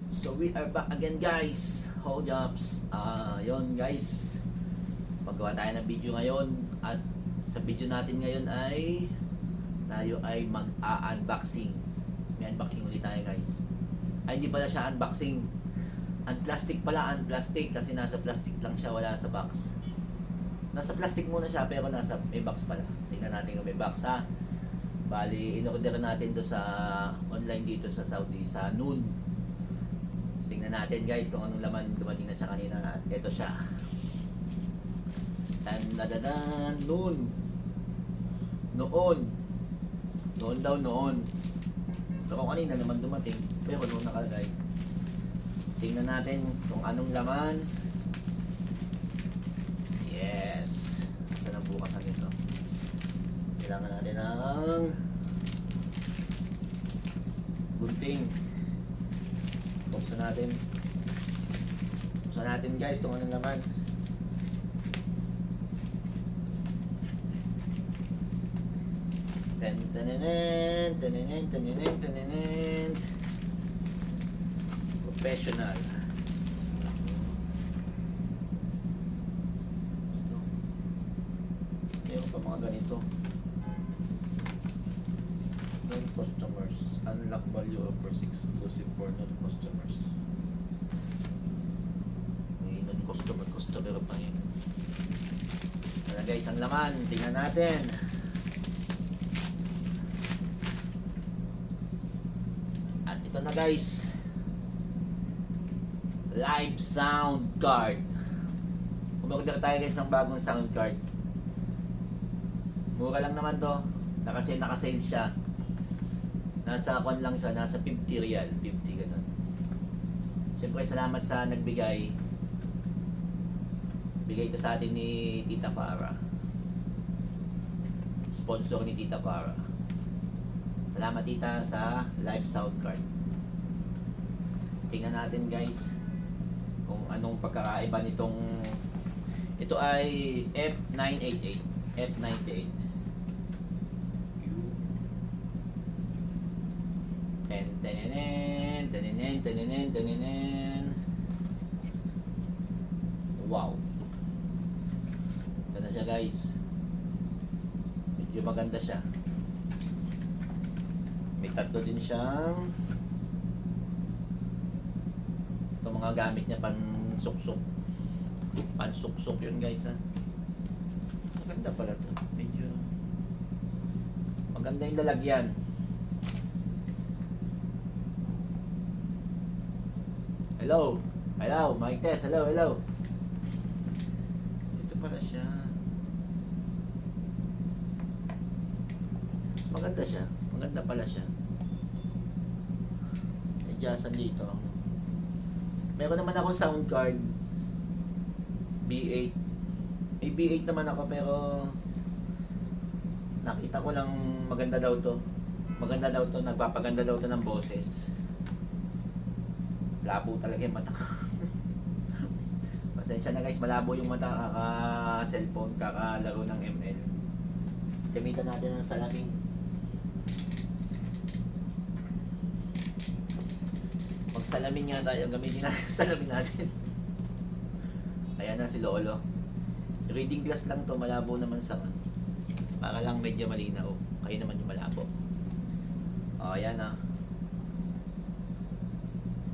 So we are back again guys. Hold ups. Yon guys. Magawa tayo ng video ngayon at sa video natin ngayon ay tayo ay mag-unboxing. May unboxing ulit tayo guys. Ay hindi pala siya unboxing. Unplastic pala, unplastic kasi nasa plastic lang siya, wala sa box. Nasa plastic muna siya pero may box pala. Tingnan natin kung may box ha. Bali, in-order natin to sa online dito sa Saudi, sa Noon. Tingnan natin guys kung anong laman, dumating na siya kanina at ito siya. Tandadadan, Noon. Noon daw noon. Pero kanina naman dumating, pero noon nakalagay. Tingnan natin kung anong laman. Yes. Saan ang bukasan nito? Kailangan natin ng gunting. Buksan natin. Buksan natin guys kung anong laman. Ten. Professional. Ito. Meron pa mga ganito. Non-customers. Unlock value offers exclusive for non-customers. May non-customer pa yun. Ano guys, ang laman. Tingnan natin. At ito na guys. Live sound card. Umorder tayo guys ng bagong sound card. Mura lang naman to. Nakasale siya. Nasa kon lang siya, nasa 50 real, 50 ganun. Siyempre salamat sa nagbigay. Bigay ito sa atin ni Tita Farah. Sponsor ni Tita Farah. Salamat tita sa live sound card. Tingnan natin guys kung anong pagkakaiba nitong, ito ay F988, F98. Tenenen. Wow. Ito na siya guys. Medyo maganda siya. May tatlo din siyang ito mga gamit niya pansuksok yun guys ha. Maganda pala to, medyo maganda yung lalagyan. Hello mic test, hello dito pala siya. Maganda pala siya. Adjustan dito. Meron naman akong sound card B8. May B8 naman ako pero nakita ko lang maganda daw to, nagpapaganda daw to ng boses. Labo talaga yung mata. Pasensya na guys, malabo yung mata, kaka-cellphone, kakalaro ng ML. Gamitan natin ng salamin. Magsalamin nga tayo, gamitin natin yung salamin natin. Ayan na si Lolo. Reading glass lang to, malabo naman sa para lang medyo malinaw. Kayo naman yung malabo. O, ayan na.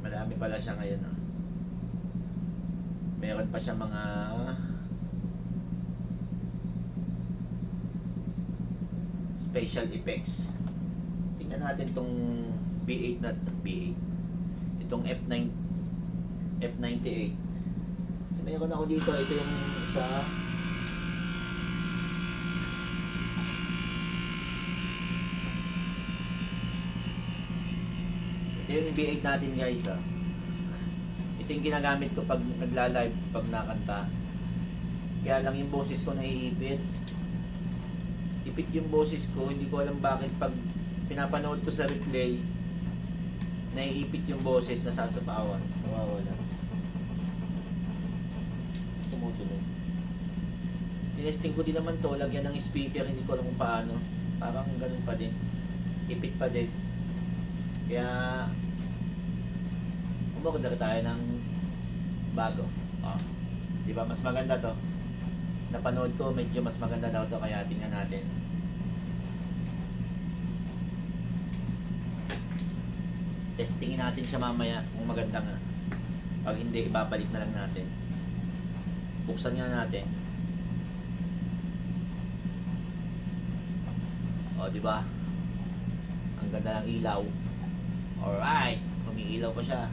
Marami pala siya ngayon. Meron pa siya mga special effects. Tingnan natin tong B8 na B8. Itong F98. Kasi mayroon ako dito. Ito yung sa yung B8 natin guys ha. Ito yung ginagamit ko pag nagla-live, pag nakanta. Kaya lang yung boses ko naiipit. Ipit yung boses ko, hindi ko alam bakit pag pinapanood ko sa replay, naiipit yung boses, nasasapawan. Nawawala. Tumutuloy. Tinesting ko din naman to, lagyan ng speaker, hindi ko alam kung paano. Parang ganun pa din. Ipit pa din. Kaya umorder tayo ng bago. Oh. Di ba mas maganda to? Napanood ko medyo mas maganda daw to kaya tingnan natin. Testingin natin siya mamaya kung maganda nga. Pag hindi, ibabalik na lang natin. Buksan nga natin. O, di ba? Ang ganda ng ilaw. Alright, umiilaw pa siya.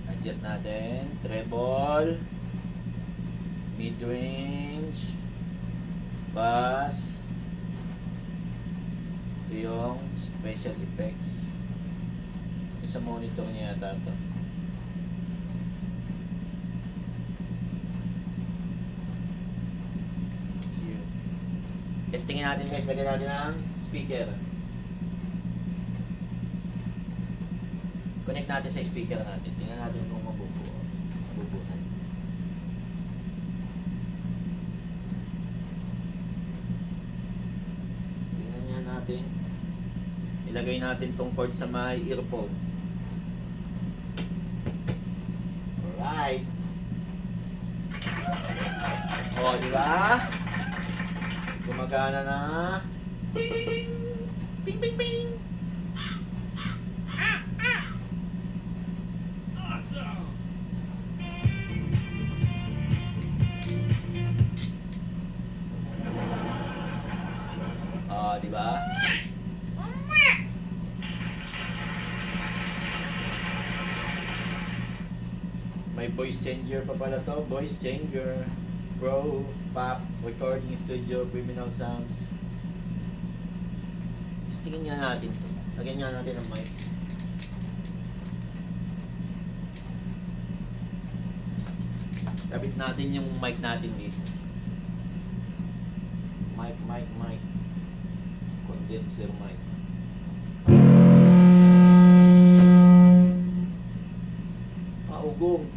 Adjust natin. Treble, mid-range, bass. Ito yung special effects. Ito sa monitor niya yata ito. Testingin natin guys, lagyan natin ang speaker. Connect natin sa speaker natin. Tingnan natin kung mabubuhan. Tingnan niya natin. Ilagay natin tong cord sa may earphone. Alright. O, di ba? Gumagana na. Ping, ping, ping. Awesome. Di ba? May voice changer pa pala to. Voice changer. Pro, pop, recording studio, criminal sounds. Tingin nga natin to. Lagyan nga natin ang mic. Kabit natin yung mic natin dito. Mic. Condenser mic. Ugong.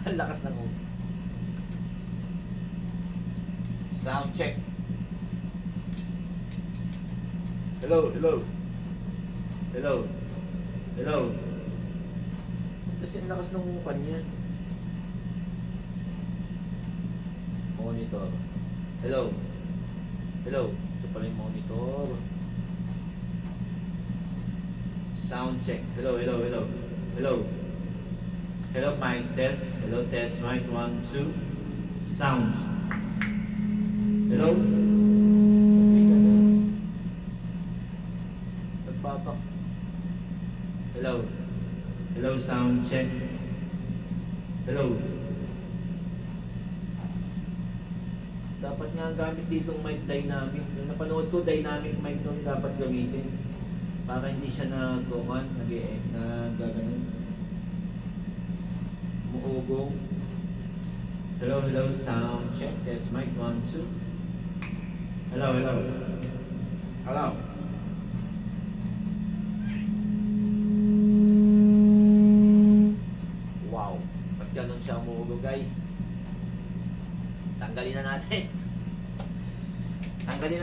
Ang lakas ng ugong. Sound check. Hello. Kasi ang lakas ng kanya. Monitor. Hello. Ito pala yung monitor. Sound check. Hello. Hello, mic test. Hello, test, mic 1, 2. Sound. Hello? Nagpapak. Hello, sound check. Hello. Dapat nga gamit ditong mic dynamic. Yung napanood ko, dynamic mic nung dapat gamitin. Para hindi siya nag-gaganon. Muugong. Hello, sound check. Test mic 1, 2. Hello. Wow. Ba't ganun siya umuugo guys? Tanggalin na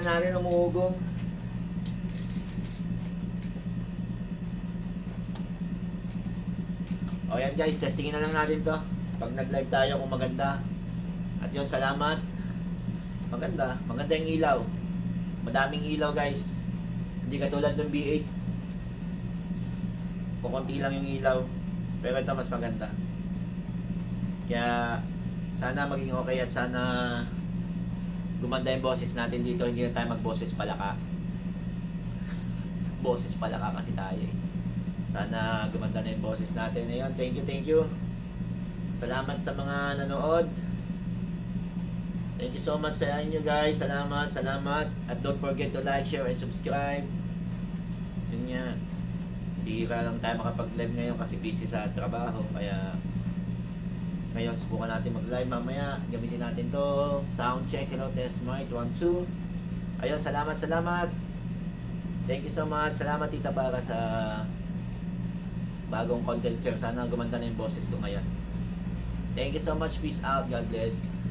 natin umuugong. O yan guys, testingin na lang natin to. Pag nag-live tayo kung maganda. At yun, salamat. Maganda yung ilaw. Madaming ilaw guys. Hindi katulad ng B8. Kukunti lang yung ilaw. Pero ito mas maganda. Kaya sana maging okay at sana gumanda yung boses natin dito. Hindi na tayo magboses palaka. Boses palaka kasi tayo eh. Sana gumanda na yung boses natin. Ayun, thank you. Salamat sa mga nanood. Thank you so much sa inyo guys. Salamat. At don't forget to like, share, and subscribe. Yun nga. Bihira lang tayo makapag-live ngayon kasi busy sa trabaho. Kaya ngayon subukan natin mag-live mamaya. Gamitin natin to. Sound check. Hello, test mic 1, 2. Ayun, salamat. Thank you so much. Salamat tita para sa bagong content sir. Sana gumanda na yung boses ko ngayon. Thank you so much. Peace out. God bless.